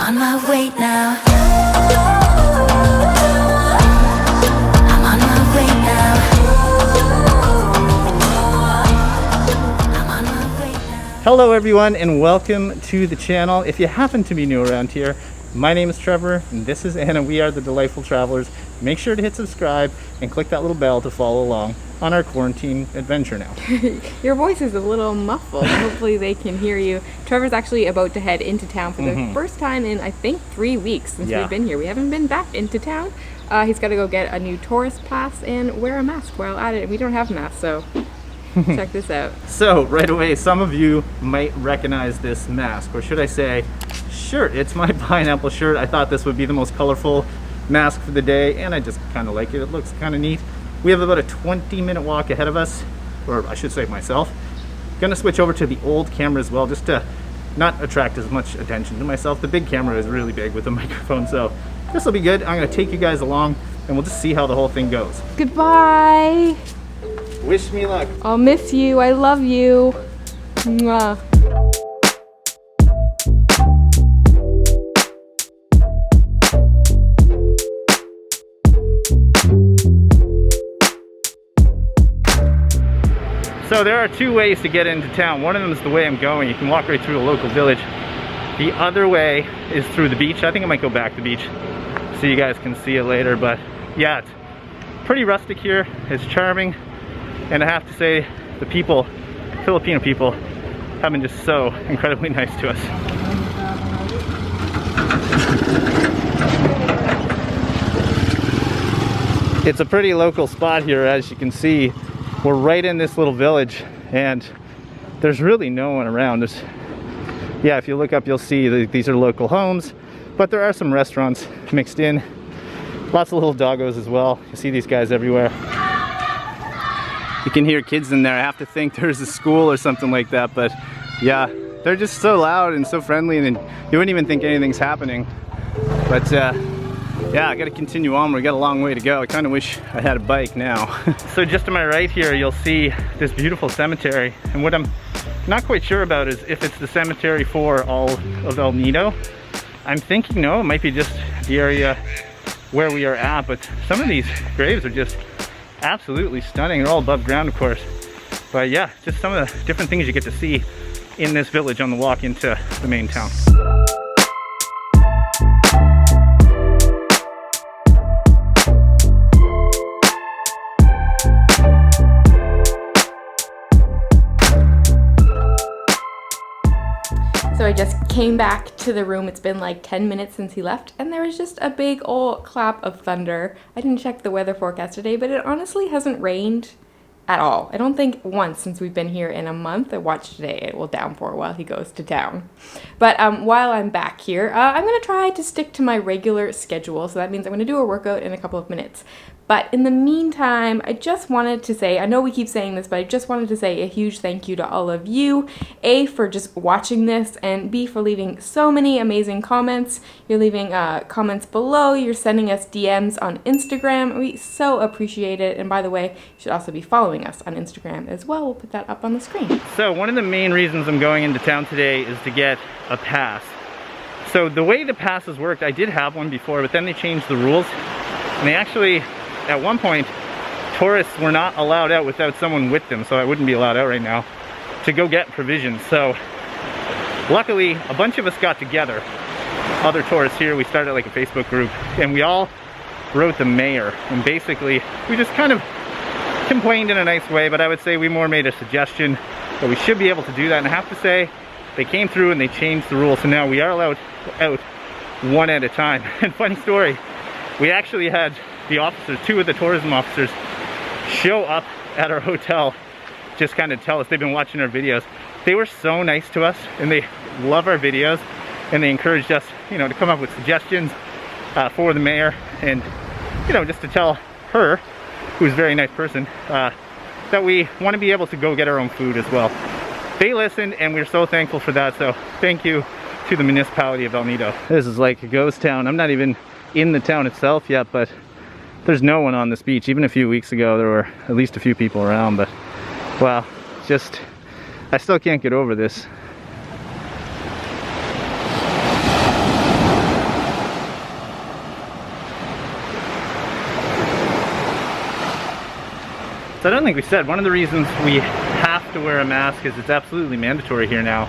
on my way now. I'm on my way now. I'm on my way now. Hello everyone and welcome to the channel. If you happen to be new around here, my name is Trevor and this is Anna. We are the Delightful Travelers. Make sure to hit subscribe and click that little bell to follow along on our quarantine adventure now. Your voice is a little muffled. Hopefully they can hear you. Trevor's actually about to head into town for the first time in, I think, 3 weeks since we've been here. We haven't been back into town. He's got to go get a new tourist pass and wear a mask while at it. We don't have masks, so check this out. So right away, some of you might recognize this mask, or should I say shirt. It's my pineapple shirt. I thought this would be the most colorful mask for the day, and I just kind of like it. It looks kind of neat. We have about a 20-minute walk ahead of us, or I should say myself. Gonna switch over to the old camera as well, just to not attract as much attention to myself. The big camera is really big with the microphone, so this will be good. I'm gonna take you guys along and we'll just see how the whole thing goes. Goodbye. Wish me luck. I'll miss you. I love you. Mwah. So there are two ways to get into town. One of them is the way I'm going. You can walk right through a local village. The other way is through the beach. I think I might go back to the beach so you guys can see it later. But yeah, it's pretty rustic here. It's charming. And I have to say, the people, Filipino people, have been just so incredibly nice to us. It's a pretty local spot here, as you can see. We're right in this little village and there's really no one around. Yeah, if you look up, you'll see these are local homes, but there are some restaurants mixed in. Lots of little doggos as well. You see these guys everywhere. You can hear kids in there. I have to think there's a school or something like that, but yeah, they're just so loud and so friendly, and you wouldn't even think anything's happening. But yeah, I gotta continue on. We got a long way to go. I kind of wish I had a bike now. So just to my right here, you'll see this beautiful cemetery. And what I'm not quite sure about is if it's the cemetery for all of El Nido. I'm thinking no, it might be just the area where we are at, but some of these graves are just absolutely stunning. They're all above ground, of course. But yeah, just some of the different things you get to see in this village on the walk into the main town. So I just came back to the room. It's been like 10 minutes since he left and there was just a big old clap of thunder. I didn't check the weather forecast today, but it honestly hasn't rained at all. I don't think once since we've been here in a month. I watched today it will downpour while he goes to town. But while I'm back here, I'm gonna try to stick to my regular schedule. So that means I'm gonna do a workout in a couple of minutes. But in the meantime, I just wanted to say, I know we keep saying this, but I just wanted to say a huge thank you to all of you. A, for just watching this, and B, for leaving so many amazing comments. You're leaving comments below, you're sending us DMs on Instagram. We so appreciate it. And by the way, you should also be following us on Instagram as well. We'll put that up on the screen. So one of the main reasons I'm going into town today is to get a pass. So the way the passes worked, I did have one before, but then they changed the rules. And they actually, at one point, tourists were not allowed out without someone with them, so I wouldn't be allowed out right now to go get provisions. So luckily, a bunch of us got together, other tourists here. We started like a Facebook group and we all wrote the mayor, and basically we just kind of complained in a nice way, but I would say we more made a suggestion that we should be able to do that. And I have to say, they came through and they changed the rules, so now we are allowed out one at a time. And funny story, we actually had the officers, two of the tourism officers, show up at our hotel, just kind of tell us they've been watching our videos. They were so nice to us and they love our videos, and they encouraged us, you know, to come up with suggestions for the mayor, and you know, just to tell her, who's a very nice person, that we want to be able to go get our own food as well. They listened and we're so thankful for that, so thank you to the municipality of El Nido. This is like a ghost town. I'm not even in the town itself yet, but there's no one on this beach. Even a few weeks ago there were at least a few people around, but wow, just I still can't get over this. So I don't think we said, one of the reasons we have to wear a mask is it's absolutely mandatory here now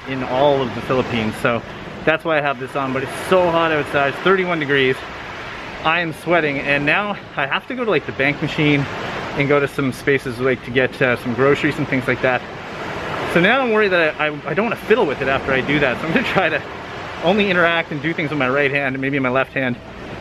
in all of the Philippines. So that's why I have this on, but it's so hot outside, it's 31 degrees. I am sweating, and now I have to go to like the bank machine and go to some spaces like to get some groceries and things like that. So now I'm worried that I don't want to fiddle with it after I do that. So I'm gonna try to only interact and do things with my right hand and maybe my left hand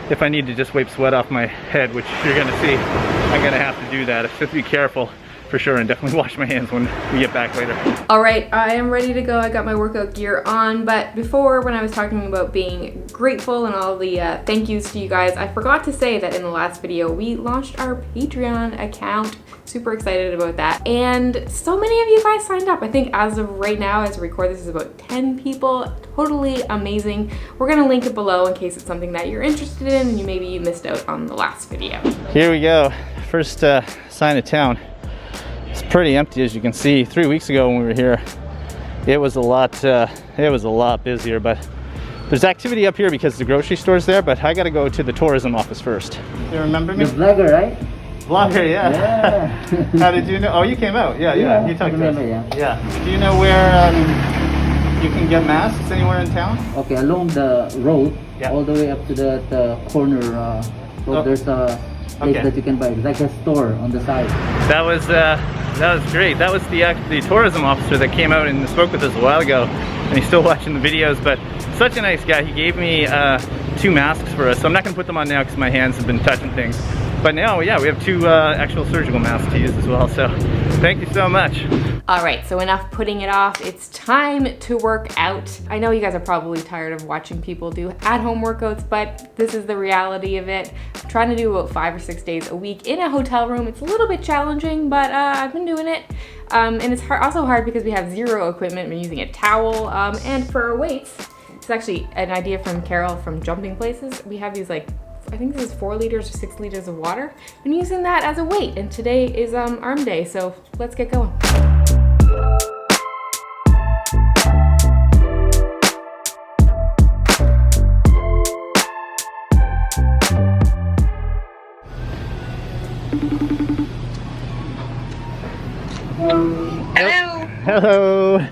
if I need to just wipe sweat off my head, which you're gonna see. I'm gonna have to do that. I have to be careful for sure, and definitely wash my hands when we get back later. All right, I am ready to go. I got my workout gear on, but before, when I was talking about being grateful and all the thank yous to you guys, I forgot to say that in the last video, we launched our Patreon account. Super excited about that. And so many of you guys signed up. I think as of right now, as I record this, is about 10 people. Totally amazing. We're gonna link it below in case it's something that you're interested in and maybe you missed out on the last video. Here we go, first sign of town. It's pretty empty, as you can see. 3 weeks ago when we were here, it was a lot busier, but there's activity up here because the grocery store's there, but I gotta go to the tourism office first. You remember me? The vlogger, right? Vlogger, yeah. Yeah. How did you know? Oh, you came out. Yeah. You talked to us. Yeah. Yeah. Do you know where you can get masks anywhere in town? Okay, along the road, Yeah. all the way up to the corner road, there's a place that you can buy. It's like a store on the side. That was great. That was the tourism officer that came out and spoke with us a while ago, and he's still watching the videos, but such a nice guy. He gave me 2 masks for us, so I'm not gonna put them on now because my hands have been touching things. But now, yeah, we have 2 actual surgical masks to use as well, so thank you so much. All right, so enough putting it off. It's time to work out. I know you guys are probably tired of watching people do at-home workouts, but this is the reality of it. I'm trying to do about 5 or 6 days a week in a hotel room. It's a little bit challenging, but I've been doing it. And it's also hard because we have 0 equipment. We're using a towel, and for our weights, it's actually an idea from Carol from Jumping Places. We have these like, I think this is 4 liters or 6 liters of water. I'm using that as a weight, and today is arm day, so let's get going. Hello. Hello.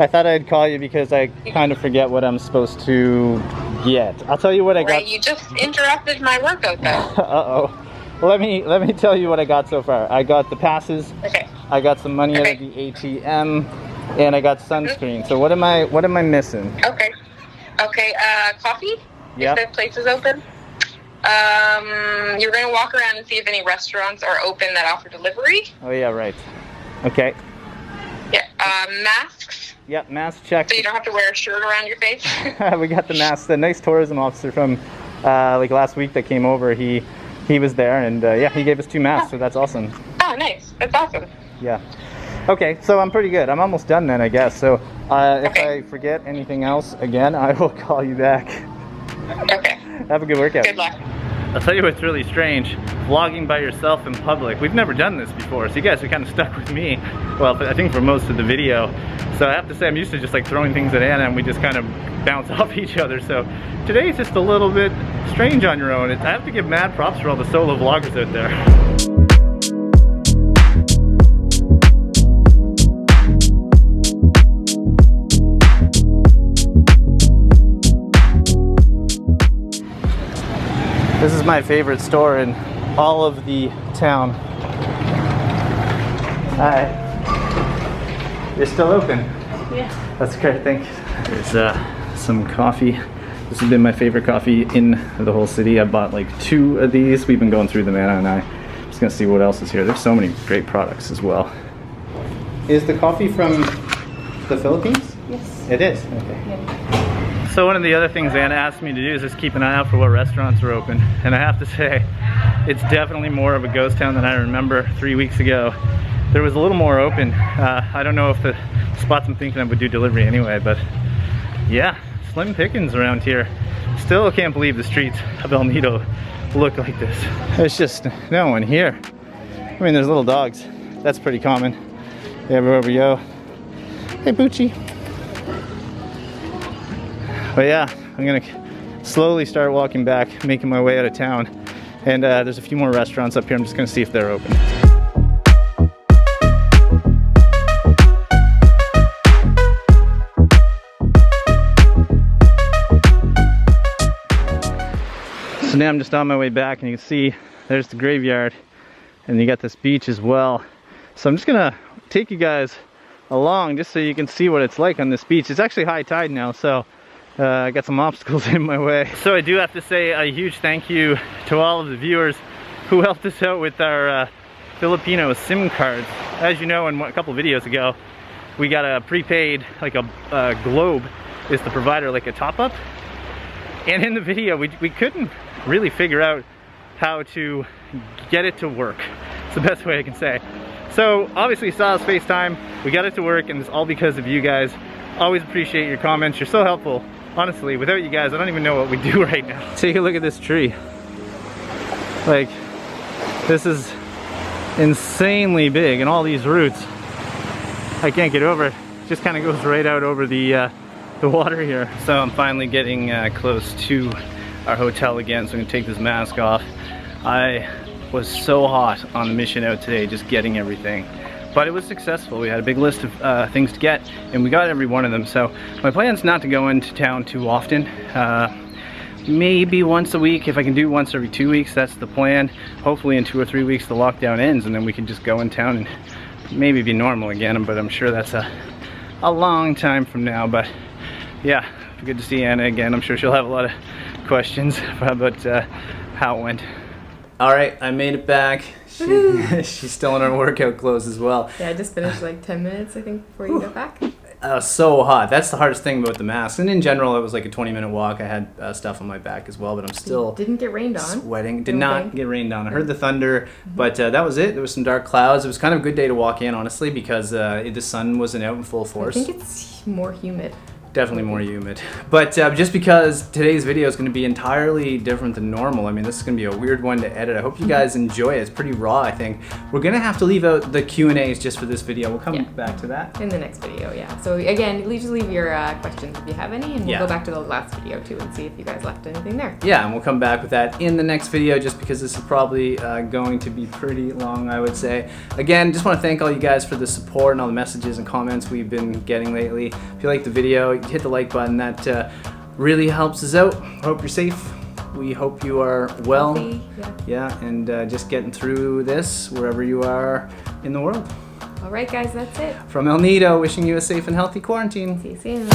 I thought I'd call you because I kind of forget what I'm supposed to get. I'll tell you what I got. Right, you just interrupted my workout though. Uh-oh. Well, let me tell you what I got so far. I got the passes. Okay. I got some money out of the ATM, and I got sunscreen. So what am I missing? Okay. Okay, coffee? Yeah. If the place is open. You're gonna walk around and see if any restaurants are open that offer delivery. Oh yeah, right. Okay. Yeah. Masks. Yep, mask check. So you don't have to wear a shirt around your face. We got the mask. The nice tourism officer from like last week that came over, he was there, and yeah, he gave us 2 masks, so that's awesome. Oh, nice. That's awesome. Yeah. Okay, so I'm pretty good. I'm almost done then, I guess. So if Okay. I forget anything else again, I will call you back. Okay. Have a good workout. Good luck. I'll tell you what's really strange, vlogging by yourself in public. We've never done this before, so you guys are kind of stuck with me. Well, I think for most of the video. So I have to say, I'm used to just like throwing things at Anna and we just kind of bounce off each other. So today's just a little bit strange on your own. I have to give mad props for all the solo vloggers out there. This is my favorite store in all of the town. Hi. You're still open? Yeah. That's great, thank you. There's some coffee. This has been my favorite coffee in the whole city. I bought like 2 of these. We've been going through them, Anna and I. Just gonna see what else is here. There's so many great products as well. Is the coffee from the Philippines? Yes. It is? Okay. Yeah. So one of the other things Anna asked me to do is just keep an eye out for what restaurants are open. And I have to say, it's definitely more of a ghost town than I remember 3 weeks ago. There was a little more open. I don't know if the spots I'm thinking of would do delivery anyway, but yeah, slim pickings around here. Still can't believe the streets of El Nido look like this. There's just no one here. I mean, there's little dogs. That's pretty common. Everywhere we go. Hey, Poochie. But yeah, I'm gonna slowly start walking back, making my way out of town. And there's a few more restaurants up here. I'm just gonna see if they're open. So now I'm just on my way back, and you can see there's the graveyard, and you got this beach as well. So I'm just gonna take you guys along just so you can see what it's like on this beach. It's actually high tide now, so I got some obstacles in my way. So I do have to say a huge thank you to all of the viewers who helped us out with our Filipino SIM cards. As you know, in a couple videos ago, we got a prepaid, like a Globe is the provider, like a top-up. And in the video, we couldn't really figure out how to get it to work. It's the best way I can say. So obviously you saw us FaceTime, we got it to work, and it's all because of you guys. Always appreciate your comments, you're so helpful. Honestly, without you guys, I don't even know what we do right now. Take a look at this tree. Like, this is insanely big, and all these roots, I can't get over. It just kind of goes right out over the water here. So I'm finally getting close to our hotel again, so I'm gonna take this mask off. I was so hot on the mission out today, just getting everything. But it was successful. We had a big list of things to get, and we got every one of them. So my plan's not to go into town too often. Maybe once a week. If I can do once every 2 weeks, that's the plan. Hopefully in 2 or 3 weeks the lockdown ends, and then we can just go in town and maybe be normal again. But I'm sure that's a long time from now. But yeah, good to see Anna again. I'm sure she'll have a lot of questions about how it went. All right, I made it back. She's still in her workout clothes as well. Yeah, I just finished like 10 minutes, I think, before you got back. So hot. That's the hardest thing about the mask. And in general, it was like a 20-minute walk. I had stuff on my back as well, but I'm still Didn't get rained on. Sweating. Did not get rained on. I heard the thunder, but that was it. There was some dark clouds. It was kind of a good day to walk in, honestly, because the sun wasn't out in full force. I think it's more humid. Definitely more humid. But just because today's video is going to be entirely different than normal, I mean, this is going to be a weird one to edit. I hope you guys enjoy it. It's pretty raw, I think. We're going to have to leave out the Q&As just for this video. We'll come back to that. In the next video, yeah. So again, just leave your questions if you have any, and we'll go back to the last video too and see if you guys left anything there. Yeah, and we'll come back with that in the next video, just because this is probably going to be pretty long, I would say. Again, just want to thank all you guys for the support and all the messages and comments we've been getting lately. If you like the video, hit the like button. That really helps us out. Hope you're safe. We hope you are well. Healthy, yeah, and just getting through this wherever you are in the world. All right, guys, that's it. From El Nido, wishing you a safe and healthy quarantine. See you soon.